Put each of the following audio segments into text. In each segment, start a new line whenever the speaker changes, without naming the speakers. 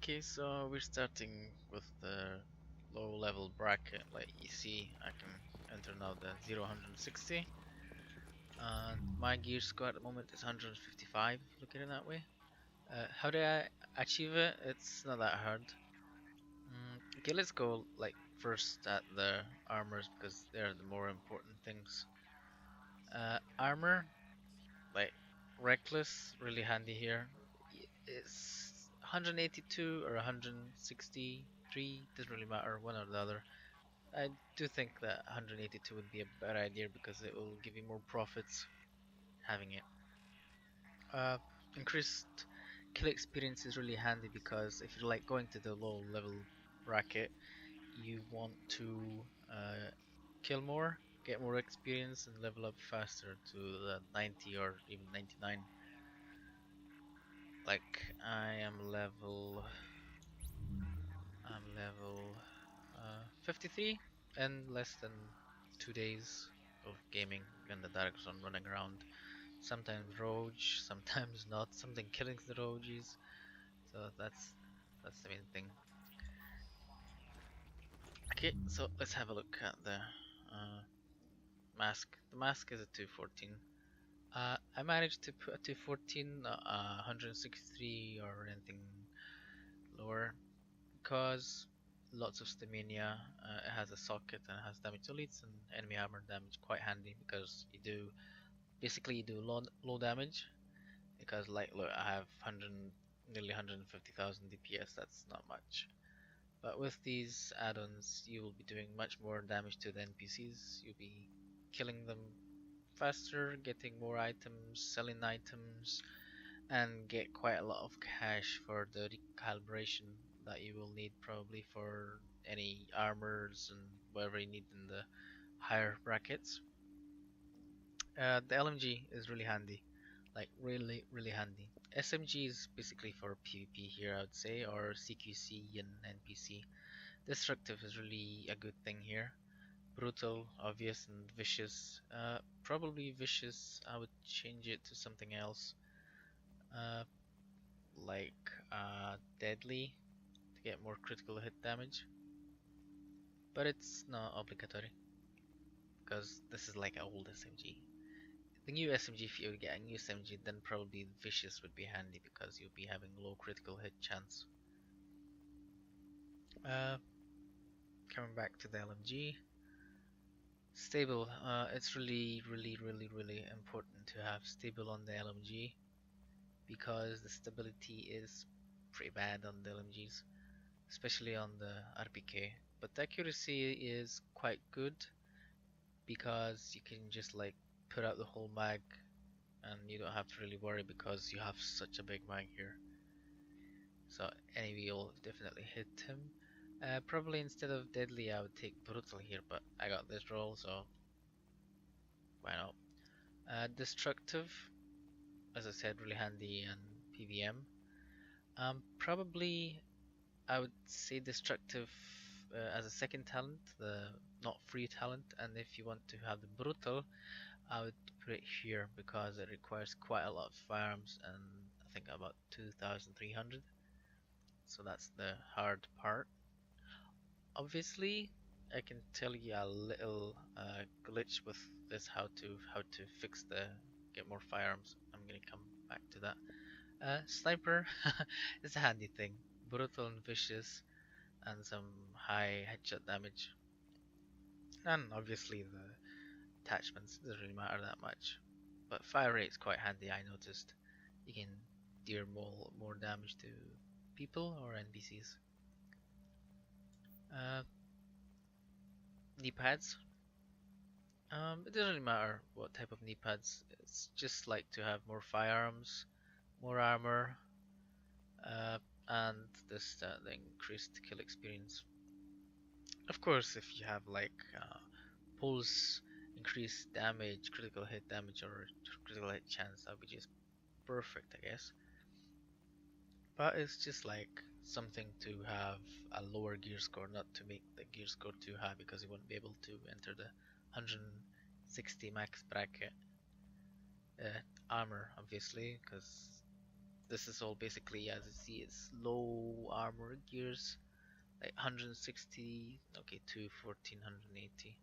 Okay, so we're starting with the low level bracket. Like you see, I can enter now the 0-160. And my gear score at the moment is 155, look at it that way. How do I achieve it? It's not that hard. Okay, let's go like first at the armors because they're the more important things. Armor, like reckless, really handy here. It's 182 or 163, doesn't really matter, one or the other. I do think that 182 would be a better idea because it will give you more profits having it. Uh, Increased kill experience is really handy because if you're like going to the low level bracket, you want to kill more, get more experience, and level up faster to the 90 or even 99. Like I'm level 53 and less than 2 days of gaming in the dark zone running around. Sometimes rouge, sometimes not. Something killing the rouges. So that's the main thing. Okay, so let's have a look at the mask. The mask is a 214. I managed to put a 214, 163 or anything lower because lots of stamina. It has a socket and it has damage to elites and enemy armor damage. Quite handy because you do low damage. Because like look, I have 100, nearly 150,000 DPS. That's not much. But with these add-ons, you will be doing much more damage to the NPCs. You'll be killing them faster, getting more items, selling items, and get quite a lot of cash for the recalibration that you will need probably for any armors and whatever you need in the higher brackets. The LMG is really handy, like really handy. SMG is basically for PvP here, I would say, or CQC and NPC. Destructive is really a good thing here. Brutal, obvious, and vicious. Probably vicious. I would change it to something else, uh, like deadly to get more critical hit damage. But it's not obligatory because this is like an old SMG. The new SMG, if you would get a new SMG, then probably vicious would be handy because you'll be having low critical hit chance. Uh, Coming back to the LMG, stable. It's really important to have stable on the LMG because the stability is pretty bad on the LMGs, especially on the RPK. But the accuracy is quite good because you can just like put out the whole mag and you don't have to really worry because you have such a big mag here. So enemy will definitely hit him. Probably instead of deadly I would take brutal here, but I got this roll, so why not? Destructive, as I said, really handy in PVM. Probably I would say destructive as a second talent, the not free talent, and if you want to have the brutal, I would put it here because it requires quite a lot of firearms and I think about 2,300. So that's the hard part. Obviously, I can tell you a little glitch with this how to fix the get more firearms. I'm gonna come back to that. Sniper is a handy thing, brutal and vicious, and some high headshot damage. And obviously the attachments doesn't really matter that much. But fire rate is quite handy, I noticed. You can deal more damage to people or NPCs. Uh, Knee pads. It doesn't really matter what type of knee pads. It's just like to have more firearms, more armor, uh, and the increased kill experience. Of course, if you have like pulse, increased damage, critical hit damage, or critical hit chance, that would be just perfect, I guess. But it's just like something to have a lower gear score, not to make the gear score too high because you won't be able to enter the 160 max bracket. Armor, obviously, because this is all basically, as you see, it's low armor gears, like 160, okay, to 1480,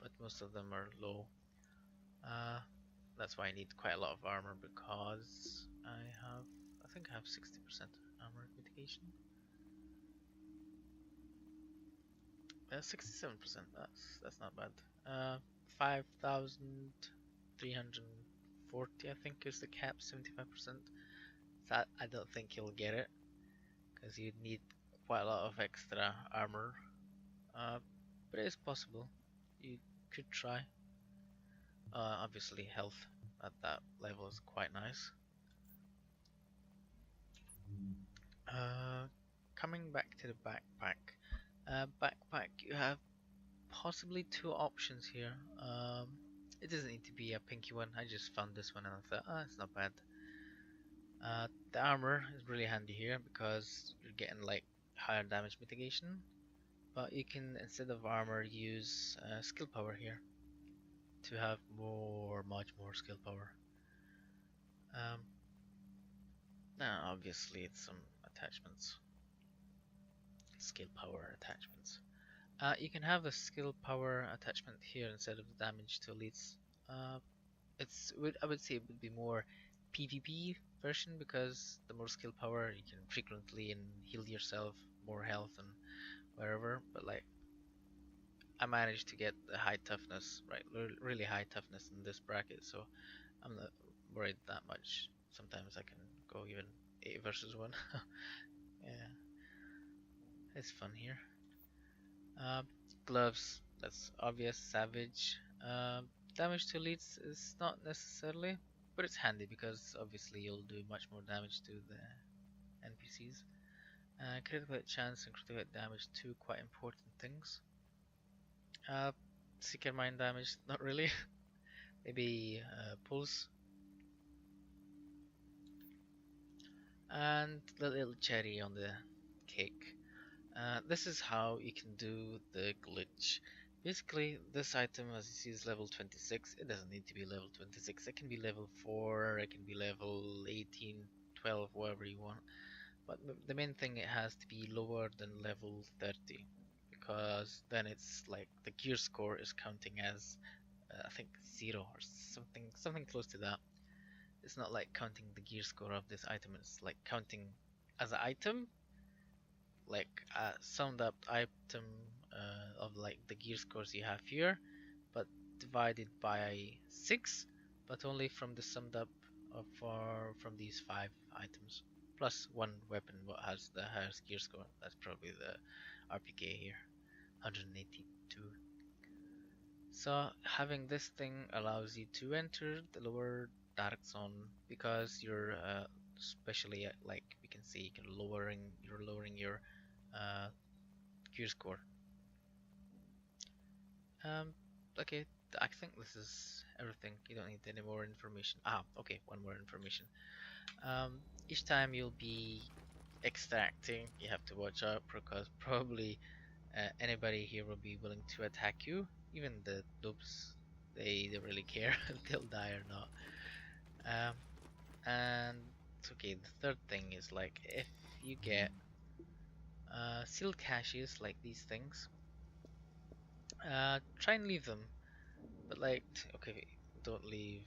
but most of them are low. Uh, that's why I need quite a lot of armor because I think I have 60% armor mitigation. 67%. That's not bad. 5,340, I think, is the cap. 75%. That I don't think you'll get it because you need quite a lot of extra armor. But it is possible. You could try. Obviously, health at that level is quite nice. Uh, Coming back to the backpack. Backpack, you have possibly two options here. It doesn't need to be a pinky one. I just found this one and I thought, it's not bad. The armor is really handy here because you're getting like higher damage mitigation, but you can, instead of armor, use skill power here to have much more skill power. Um, Now obviously it's some attachments, skill power attachments. You can have a skill power attachment here instead of the damage to elites. Uh, I would say it would be more PvP version because the more skill power you can frequently and heal yourself, more health and wherever. But like I managed to get the high toughness, right? Really high toughness in this bracket, so I'm not worried that much. Sometimes I can go even 8 versus 1. Yeah, it's fun here. Uh, Gloves, that's obvious, savage. Damage to elites is not necessarily, but it's handy because obviously you'll do much more damage to the NPCs. Critical hit chance and critical hit damage, two quite important things. Seeker mine damage, not really. Maybe pulse. And the little cherry on the cake. This is how you can do the glitch. Basically, this item, as you see, is level 26. It doesn't need to be level 26. It can be level 4, it can be level 18, 12, whatever you want. But the main thing, it has to be lower than level 30. Because then it's like the gear score is counting as, I think, 0 or something close to that. It's not like counting the gear score of this item, it's like counting as an item, like a summed up item of like the gear scores you have here, but divided by 6, but only from the summed up of from these 5 items, plus one weapon what has the highest gear score. That's probably the RPK here, 182. So having this thing allows you to enter the lower dark zone because you're especially like we can see you're lowering your uh, gear score. Um, okay, I think this is everything. You don't need any more information. Okay, one more information. Each time you'll be extracting, you have to watch out because probably anybody here will be willing to attack you. Even the noobs, they don't really care if they'll die or not. Um, and okay, the third thing is like if you get sealed caches like these things, try and leave them. But like, okay, don't leave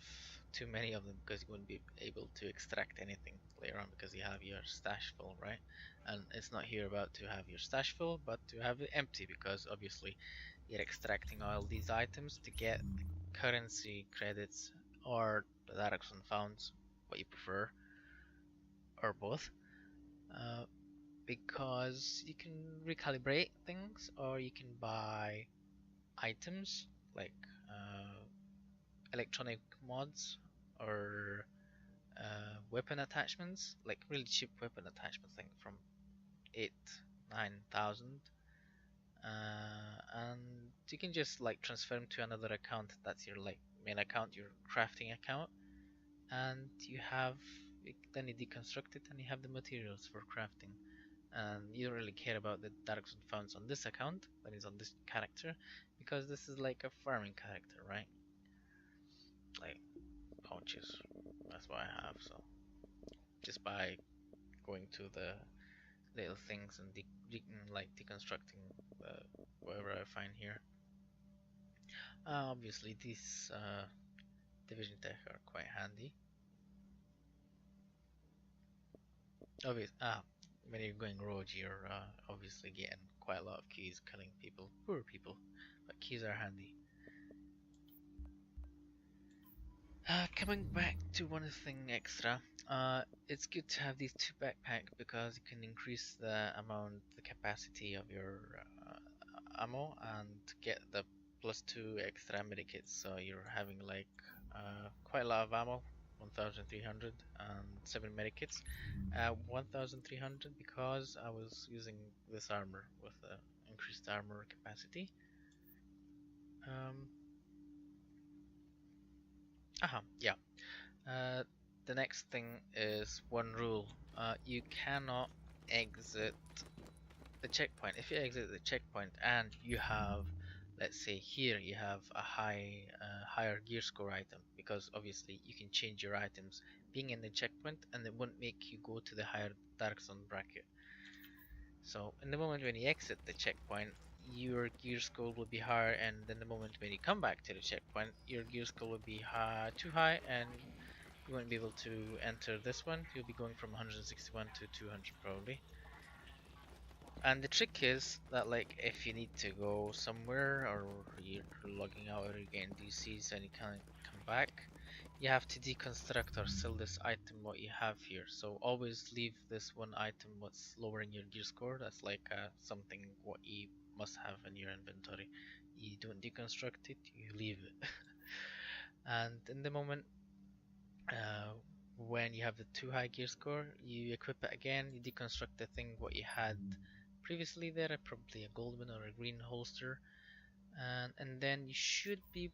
too many of them because you won't be able to extract anything later on because you have your stash full, right? And it's not here about to have your stash full, but to have it empty because obviously you're extracting all these items to get the currency credits or the directs and founds, what you prefer, or both. Uh, because you can recalibrate things or you can buy items like electronic mods or weapon attachments, like really cheap weapon attachments, like from 8, 9,000, and you can just like transfer them to another account. That's your like main account, your crafting account, and you have then you deconstruct it and you have the materials for crafting. And you don't really care about the direction founds on this account that is on this character because this is like a farming character, right? Like pouches. That's what I have. So just by going to the little things and like deconstructing whatever I find here. Obviously, these division tech are quite handy. When you're going rouge, you're obviously getting quite a lot of keys, killing people, poor people, but keys are handy. Coming back to one thing extra, it's good to have these two backpacks because you can increase the capacity of your ammo and get the +2 extra medikits. So you're having like quite a lot of ammo, 1,300 and 7 medikits. 1,300 because I was using this armor with increased armor capacity. Um, yeah. Uh, the next thing is one rule. You cannot exit the checkpoint. If you exit the checkpoint and you have, let's say here you have a higher gear score item, because obviously you can change your items being in the checkpoint and it won't make you go to the higher dark zone bracket. So in the moment when you exit the checkpoint, your gear score will be higher, and then the moment when you come back to the checkpoint, your gear score will be too high, and you won't be able to enter this one. You'll be going from 161 to 200 probably. And the trick is that, like, if you need to go somewhere or you're logging out or you're getting DCs and you can't come back, you have to deconstruct or sell this item what you have here. So always leave this one item what's lowering your gear score. That's like something what you must have in your inventory. You don't deconstruct it, you leave it. And in the moment uh, when you have the too high gear score, you equip it again, you deconstruct the thing what you had previously there, probably a gold one or a green holster, and then you should be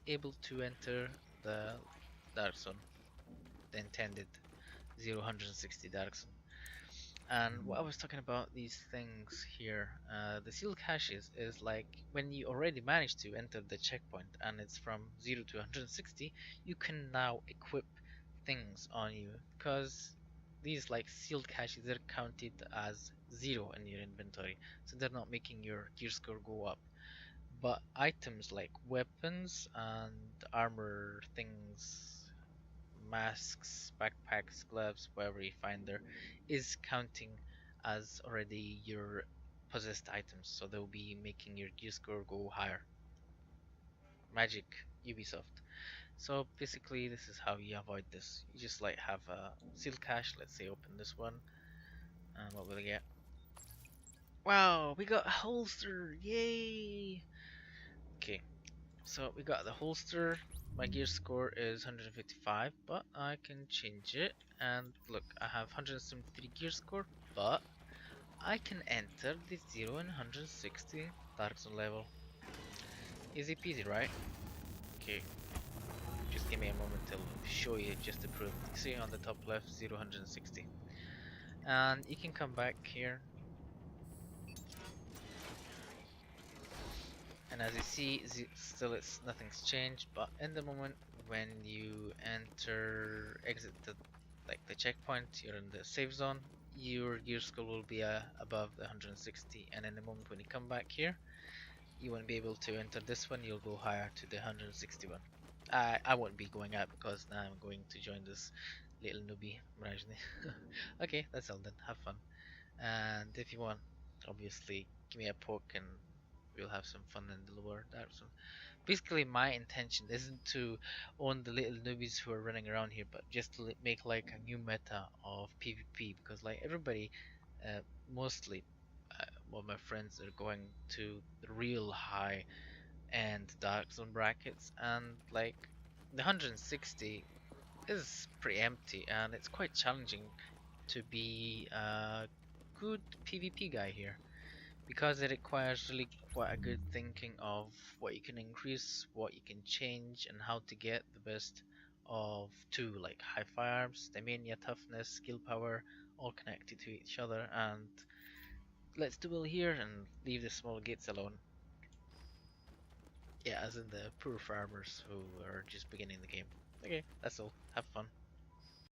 able to enter the dark zone, the intended 060 dark zone. And what I was talking about these things here, the sealed caches is like when you already managed to enter the checkpoint and it's from 0 to 160, you can now equip things on you, because these like sealed caches, they're counted as 0 in your inventory, so they're not making your gear score go up. But items like weapons and armor things, masks, backpacks, gloves, whatever you find there, is counting as already your possessed items, so they'll be making your gear score go higher. Magic, Ubisoft. So basically this is how you avoid this. You just like have a sealed cache, let's say open this one, and what will we get? Wow, we got a holster, yay! Okay, so we got the holster. My gear score is 155, but I can change it. And look, I have 173 gear score, but I can enter the 0 and 160 Dark Zone level. Easy peasy, right? Okay, just give me a moment to show you just to prove. You see on the top left, 0 160. And you can come back here. And as you see, still nothing's changed, but in the moment when you exit the checkpoint, you're in the safe zone, your gear score will be above the 160, and in the moment when you come back here, you won't be able to enter this one, you'll go higher to the 161. I won't be going out because now I'm going to join this little newbie, Rajni. Okay, that's all then, have fun. And if you want, obviously, give me a poke and we'll have some fun in the lower dark zone. Basically, my intention isn't to own the little newbies who are running around here, but just to make like a new meta of PvP, because like everybody, uh, mostly, all my friends are going to the real high end dark zone brackets, and like the 160 is pretty empty, and it's quite challenging to be a good PvP guy here, because it requires really quite a good thinking of what you can increase, what you can change, and how to get the best of two, like high firearms, stamina, toughness, skill power, all connected to each other. And let's duel here and leave the small gates alone. Yeah, as in the poor farmers who are just beginning the game. Okay, that's all. Have fun.